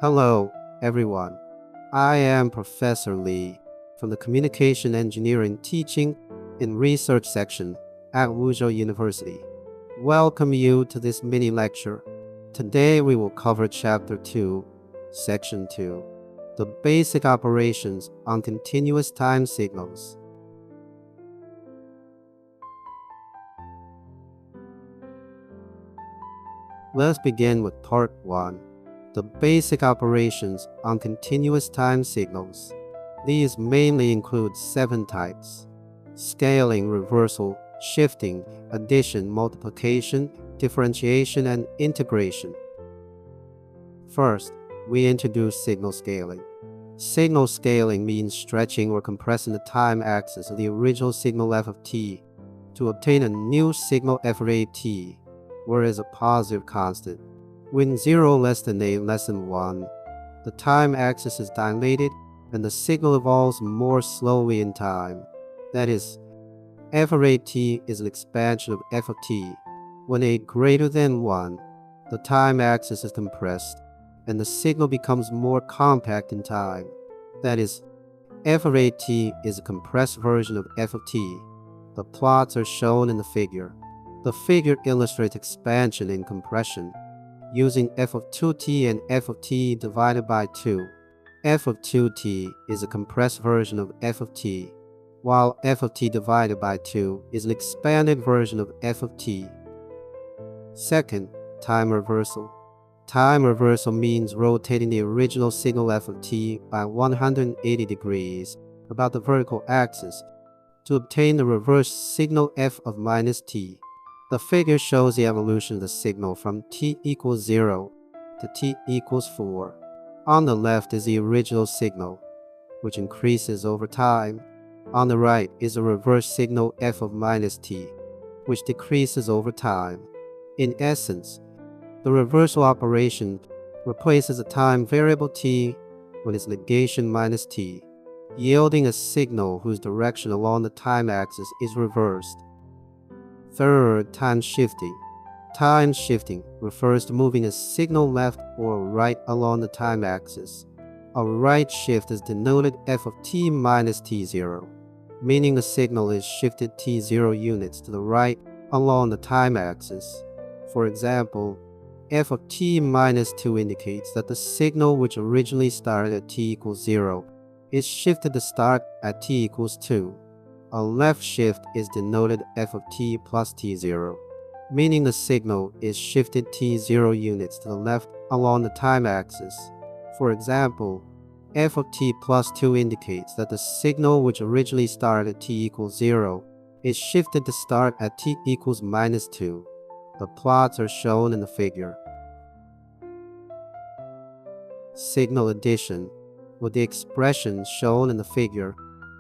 Hello, everyone. I am Professor Lee from the Communication Engineering Teaching and Research section at Wuzhou University. Welcome you to this mini lecture. Today we will cover Chapter 2, Section 2, the basic operations on continuous time signals. Let's begin with Part 1. The basic operations on continuous time signals. These mainly include 7 types: scaling, reversal, shifting, addition, multiplication, differentiation, and integration. First, we introduce signal scaling. Signal scaling means stretching or compressing the time axis of the original signal f of t to obtain a new signal f rate t, where is a positive constant. When 0 less than a less than 1, the time axis is dilated and the signal evolves more slowly in time. That is, f of rate t is an expansion of f of t. When a greater than 1, the time axis is compressed and the signal becomes more compact in time. That is, f of rate t is a compressed version of f of t. The plots are shown in the figure. The figure illustrates expansion and compression using f of 2t and f of t divided by 2. F of 2t is a compressed version of f of t, while f of t divided by 2 is an expanded version of f of t. Second, time reversal. Time reversal means rotating the original signal f of t by 180 degrees about the vertical axis to obtain the reversed signal f of minus t. The figure shows the evolution of the signal from t equals 0 to t equals 4. On the left is the original signal, which increases over time. On the right is a reverse signal f of minus t, which decreases over time. In essence, the reversal operation replaces a time variable t with its negation minus t, yielding a signal whose direction along the time axis is reversed. Third, time shifting. Time shifting refers to moving a signal left or right along the time axis. A right shift is denoted f of t minus t0, meaning the signal is shifted t0 units to the right along the time axis. For example, f of t minus 2 indicates that the signal, which originally started at t equals 0, is shifted to start at t equals 2. A left shift is denoted f of t plus t0, meaning the signal is shifted t0 units to the left along the time axis. For example, f of t plus 2 indicates that the signal, which originally started at t equals 0, is shifted to start at t equals minus 2. The plots are shown in the figure. Signal addition, with the expression shown in the figure,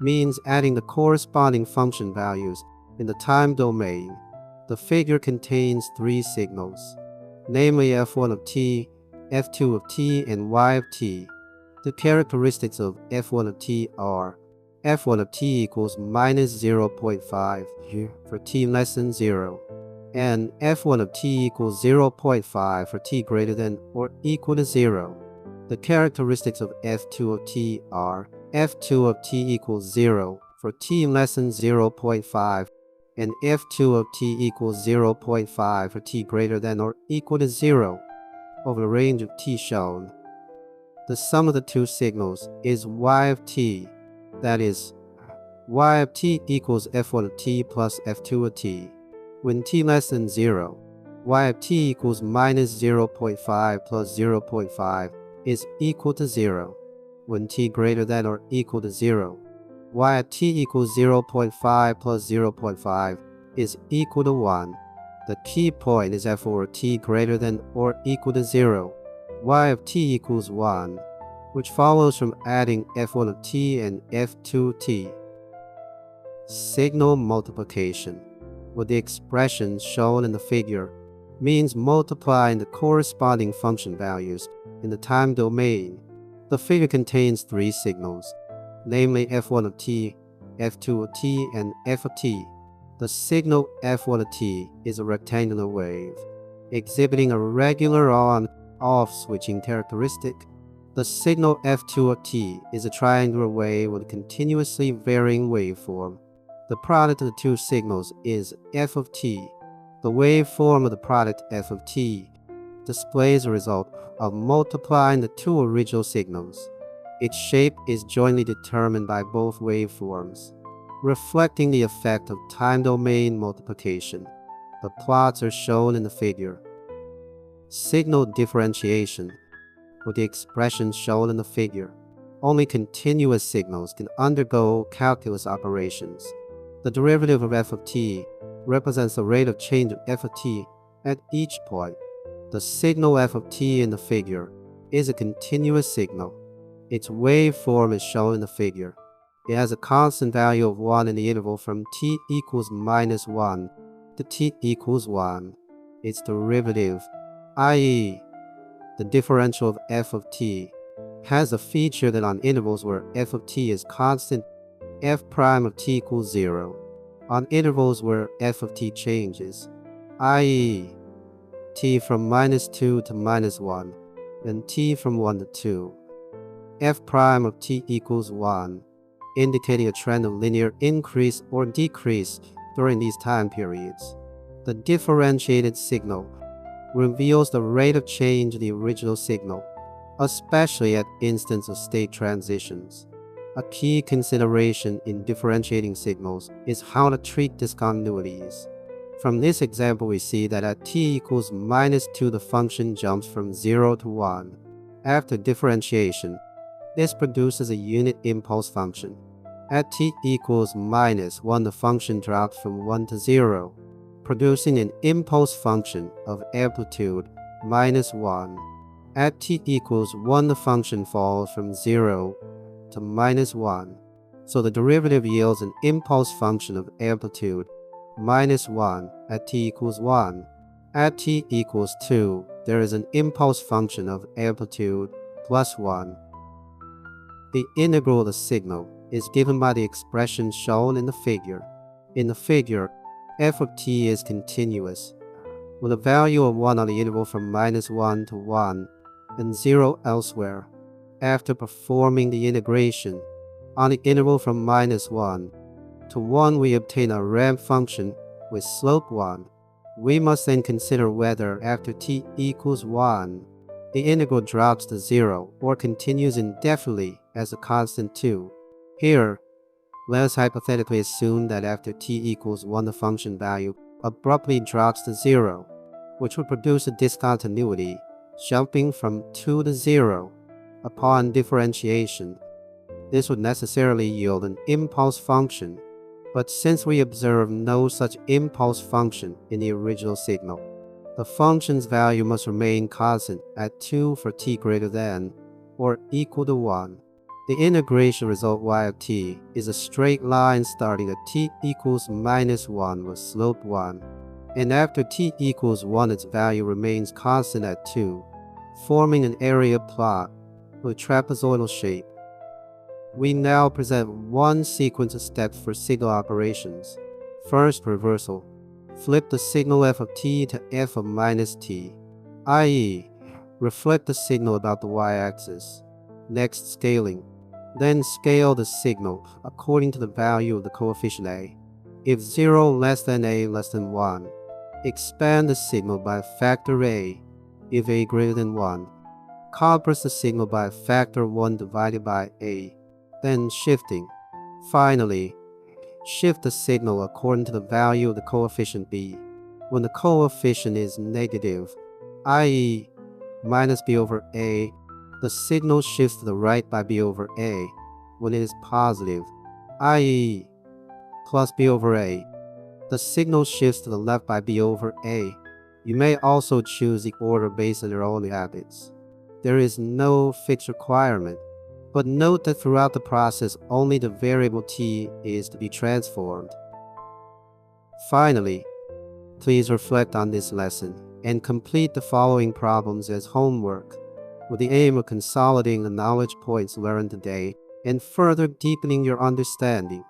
means adding the corresponding function values in the time domain. The figure contains 3 signals, namely f1 of t, f2 of t, and y of t. The characteristics of f1 of t are f1 of t equals minus 0.5 for t less than 0, and f1 of t equals 0.5 for t greater than or equal to 0. The characteristics of f2 of t are f2 of t equals 0 for t less than 0.5, and f2 of t equals 0.5 for t greater than or equal to 0 over the range of t shown. The sum of the 2 signals is y of t, that is, y of t equals f1 of t plus f2 of t. When t less than 0, y of t equals minus 0.5 plus 0.5 is equal to 0. When t greater than or equal to 0, y of t equals 0.5 plus 0.5 is equal to 1. The key point is f4 of t greater than or equal to 0, y of t equals 1, which follows from adding f1 of t and f2 of t. Signal multiplication, with the expression shown in the figure, means multiplying the corresponding function values in the time domain. The figure contains 3 signals, namely f1 of t, f2 of t, and f of t. The signal f1 of t is a rectangular wave, exhibiting a regular on-off switching characteristic. The signal f2 of t is a triangular wave with a continuously varying waveform. The product of the two signals is f of t. The waveform of the product f of t displays the result of multiplying the two original signals. Its shape is jointly determined by both waveforms, reflecting the effect of time domain multiplication. The plots are shown in the figure. Signal differentiation. With the expression shown in the figure, only continuous signals can undergo calculus operations. The derivative of f of t represents the rate of change of f of t at each point. The signal f of t in the figure is a continuous signal. Its waveform is shown in the figure. It has a constant value of 1 in the interval from t equals minus 1 to t equals 1. Its derivative, i.e., the differential of f of t, has a feature that on intervals where f of t is constant, f prime of t equals 0. On intervals where f of t changes, i.e., t from minus 2 to minus 1, and t from 1 to 2, f prime of t equals 1, indicating a trend of linear increase or decrease during these time periods. The differentiated signal reveals the rate of change of the original signal, especially at instants of state transitions. A key consideration in differentiating signals is how to treat discontinuities. From this example, we see that at t equals minus 2, the function jumps from 0 to 1. After differentiation, this produces a unit impulse function. At t equals minus 1, the function drops from 1 to 0, producing an impulse function of amplitude minus 1. At t equals 1, the function falls from 0 to minus 1, so the derivative yields an impulse function of amplitude minus 1 at t equals 1. At t equals 2, there is an impulse function of amplitude plus 1. The integral of the signal is given by the expression shown in the figure. In the figure, f of t is continuous, with a value of 1 on the interval from minus 1 to 1 and 0 elsewhere. After performing the integration on the interval from minus 1 to 1, we obtain a ramp function with slope 1. We must then consider whether after t equals 1, the integral drops to 0 or continues indefinitely as a constant 2. Here, let us hypothetically assume that after t equals 1, the function value abruptly drops to 0, which would produce a discontinuity, jumping from 2 to 0. Upon differentiation, this would necessarily yield an impulse function, but since we observe no such impulse function in the original signal, the function's value must remain constant at 2 for t greater than or equal to 1. The integration result y of t is a straight line starting at t equals minus 1 with slope 1, and after t equals 1, its value remains constant at 2, forming an area plot with trapezoidal shape. We now present one sequence of steps for signal operations. First, reversal. Flip the signal f of t to f of minus t, i.e., reflect the signal about the y-axis. Next, scaling. Then scale the signal according to the value of the coefficient a. If 0 less than a less than 1, expand the signal by a factor a. If a greater than 1, compress the signal by a factor 1 divided by a. Then shifting. Finally, shift the signal according to the value of the coefficient b. When the coefficient is negative, i.e., minus b over a, the signal shifts to the right by b over a. When it is positive, i.e., plus b over a, the signal shifts to the left by b over a. You may also choose the order based on your own habits. There is no fixed requirement, but note that throughout the process only the variable t is to be transformed. Finally, please reflect on this lesson and complete the following problems as homework, with the aim of consolidating the knowledge points learned today and further deepening your understanding.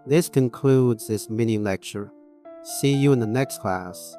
This concludes this mini lecture. See you in the next class.